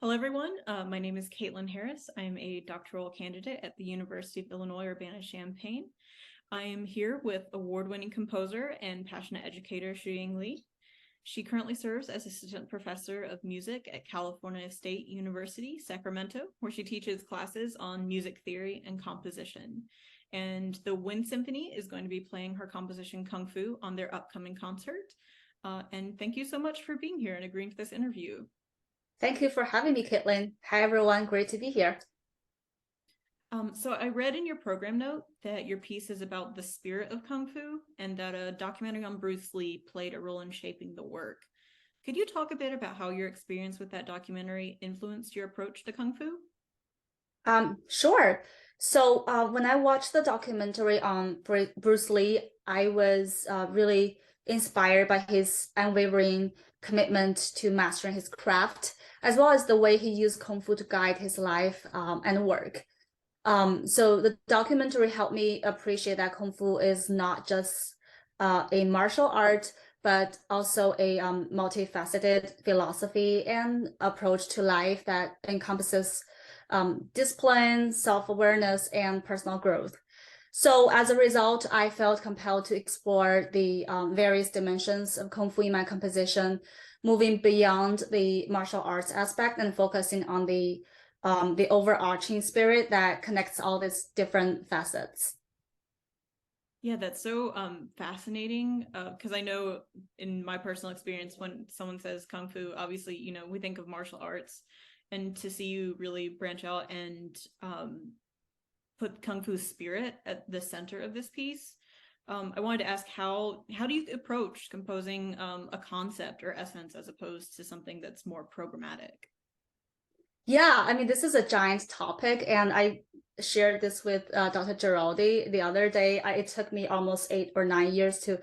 Hello, everyone. My name is Katlin Harris. I'm a doctoral candidate at the University of Illinois Urbana-Champaign. I am here with award-winning composer and passionate educator Shuying Li. She currently serves as assistant professor of music at California State University, Sacramento, where she teaches classes on music theory and composition. And the Wind Symphony is going to be playing her composition Kung Fu on their upcoming concert. And thank you so much for being here and agreeing to this interview. Thank you for having me, Katlin. Hi, everyone. Great to be here. So I read in your program note that your piece is about the spirit of Kung Fu and that a documentary on Bruce Lee played a role in shaping the work. Could you talk a bit about how your experience with that documentary influenced your approach to Kung Fu? Sure. So when I watched the documentary on Bruce Lee, I was really inspired by his unwavering commitment to mastering his craft, as well as the way he used Kung Fu to guide his life and work. So the documentary helped me appreciate that Kung Fu is not just a martial art, but also a multifaceted philosophy and approach to life that encompasses discipline, self-awareness, and personal growth. So as a result, I felt compelled to explore the various dimensions of Kung Fu in my composition, moving beyond the martial arts aspect and focusing on the overarching spirit that connects all these different facets. Yeah, that's so fascinating because I know in my personal experience, when someone says Kung Fu, obviously, we think of martial arts, and to see you really branch out and put Kung Fu spirit at the center of this piece. I wanted to ask how do you approach composing a concept or essence as opposed to something that's more programmatic? Yeah, I mean, this is a giant topic, and I shared this with Dr. Giraldi the other day. It took me almost 8 or 9 years to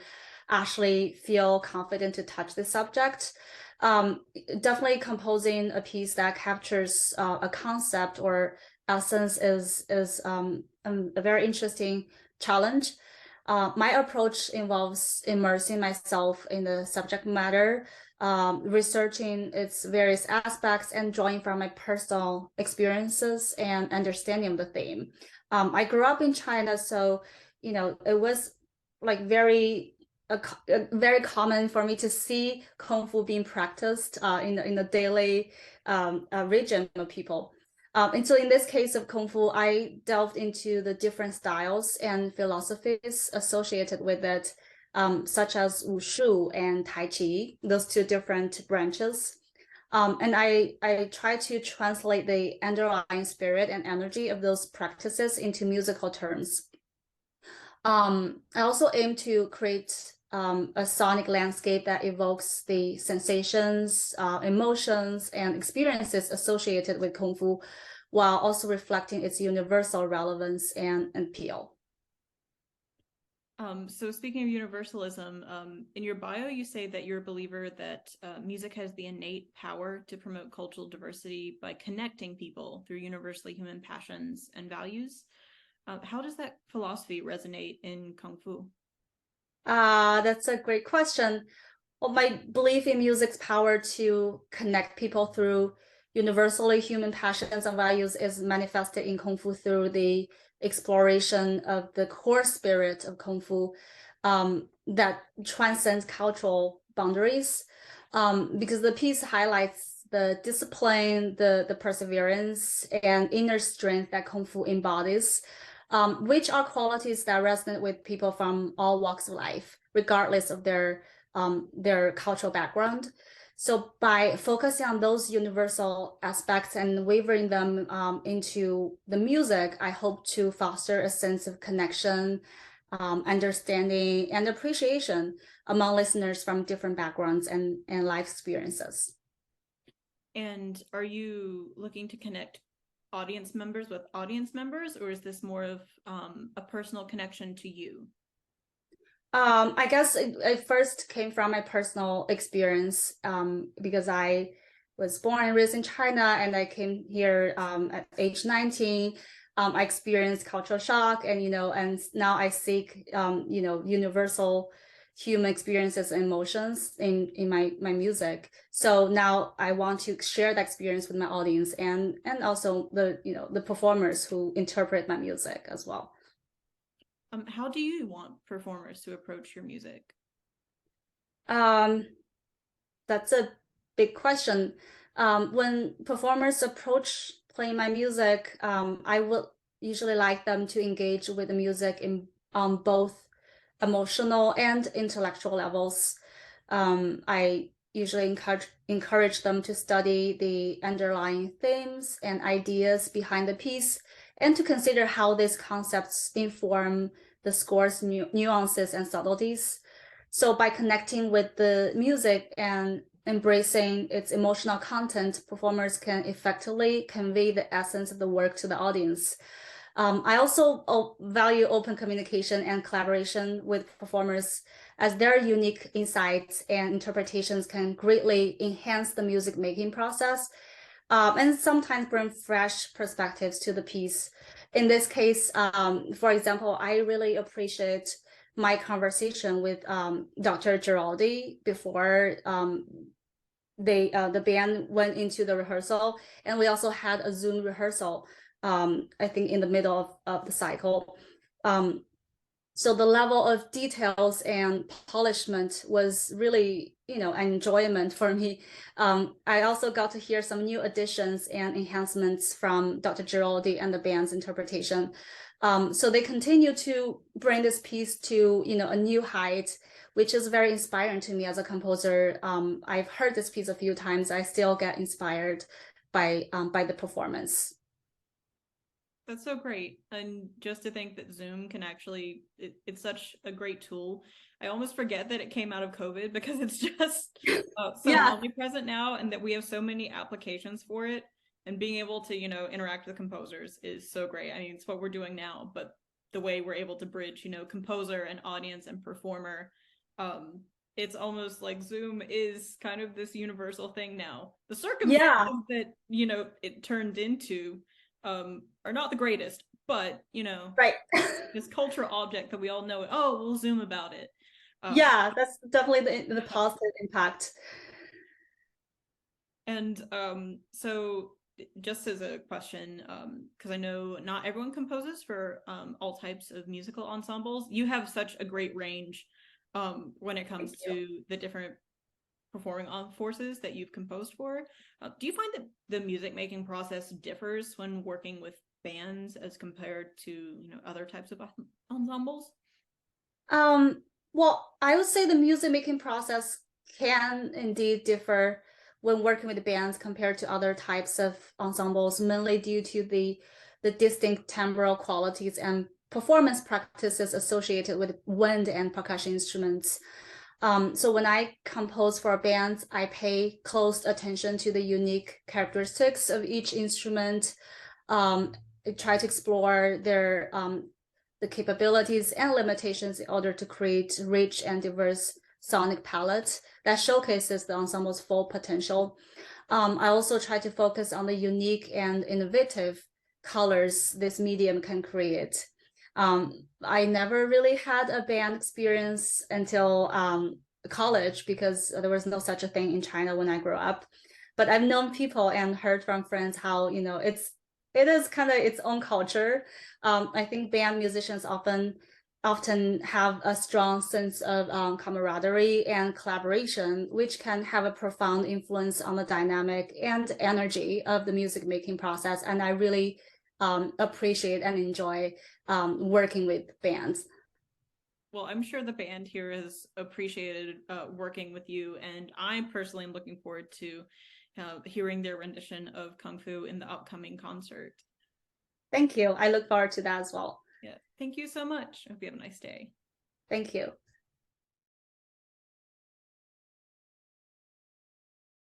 actually feel confident to touch this subject. Definitely composing a piece that captures a concept or essence is a very interesting challenge. My approach involves immersing myself in the subject matter, researching its various aspects, and drawing from my personal experiences and understanding of the theme. I grew up in China, so it was like very common for me to see Kung Fu being practiced in the daily region of people. And so in this case of Kung Fu, I delved into the different styles and philosophies associated with it, such as Wushu and Tai Chi, those two different branches. And I try to translate the underlying spirit and energy of those practices into musical terms. I also aim to create a sonic landscape that evokes the sensations, emotions, and experiences associated with Kung Fu, while also reflecting its universal relevance and appeal. So speaking of universalism, in your bio, you say that you're a believer that music has the innate power to promote cultural diversity by connecting people through universally human passions and values. How does that philosophy resonate in Kung Fu? That's a great question. Well, my belief in music's power to connect people through universally human passions and values is manifested in Kung Fu through the exploration of the core spirit of Kung Fu that transcends cultural boundaries. Because the piece highlights the discipline, the perseverance, and inner strength that Kung Fu embodies, which are qualities that resonate with people from all walks of life, regardless of their cultural background. So by focusing on those universal aspects and weaving them into the music, I hope to foster a sense of connection, understanding, and appreciation among listeners from different backgrounds and life experiences. And are you looking to connect audience members with audience members, or is this more of a personal connection to you? I guess it first came from my personal experience because I was born and raised in China, and I came here at age 19. I experienced cultural shock, and and now I seek universal human experiences and emotions in my music. So now I want to share that experience with my audience and also the performers who interpret my music as well. How do you want performers to approach your music? That's a big question. When performers approach playing my music, I would usually like them to engage with the music on both emotional and intellectual levels. I usually encourage them to study the underlying themes and ideas behind the piece, and to consider how these concepts inform the score's nuances and subtleties. So by connecting with the music and embracing its emotional content, performers can effectively convey the essence of the work to the audience. I also value open communication and collaboration with performers, as their unique insights and interpretations can greatly enhance the music making process, and sometimes bring fresh perspectives to the piece. In this case, for example, I really appreciate my conversation with Dr. Giraldi before the band went into the rehearsal, and we also had a Zoom rehearsal, I think in the middle of the cycle. So the level of details and polishment was really, an enjoyment for me. I also got to hear some new additions and enhancements from Dr. Giraldi and the band's interpretation. So they continue to bring this piece to, a new height, which is very inspiring to me as a composer. I've heard this piece a few times. I still get inspired by the performance. That's so great. And just to think that Zoom can actually, it's such a great tool. I almost forget that it came out of COVID because it's just so omnipresent now, and that we have so many applications for it. And being able to, interact with composers is so great. I mean, it's what we're doing now, but the way we're able to bridge, composer and audience and performer, it's almost like Zoom is kind of this universal thing now. The circumstances that, it turned into are not the greatest, but right. this cultural object that we all know, oh, we'll Zoom about it. That's definitely the positive impact. And so just as a question, because I know not everyone composes for all types of musical ensembles, you have such a great range when it comes to the different performing forces that you've composed for. Do you find that the music making process differs when working with bands as compared to other types of ensembles? Well, I would say the music making process can indeed differ when working with bands compared to other types of ensembles, mainly due to the distinct timbral qualities and performance practices associated with wind and percussion instruments. So when I compose for bands, I pay close attention to the unique characteristics of each instrument. I try to explore their the capabilities and limitations in order to create rich and diverse sonic palette that showcases the ensemble's full potential. I also try to focus on the unique and innovative colors this medium can create. I never really had a band experience until college, because there was no such a thing in China when I grew up. But I've known people and heard from friends how, it is kind of its own culture. I think band musicians often have a strong sense of camaraderie and collaboration, which can have a profound influence on the dynamic and energy of the music making process. And I really appreciate and enjoy working with bands. Well, I'm sure the band here has appreciated working with you, and I personally am looking forward to hearing their rendition of Kung Fu in the upcoming concert. Thank you. I look forward to that as well. Yeah. Thank you so much. I hope you have a nice day. Thank you.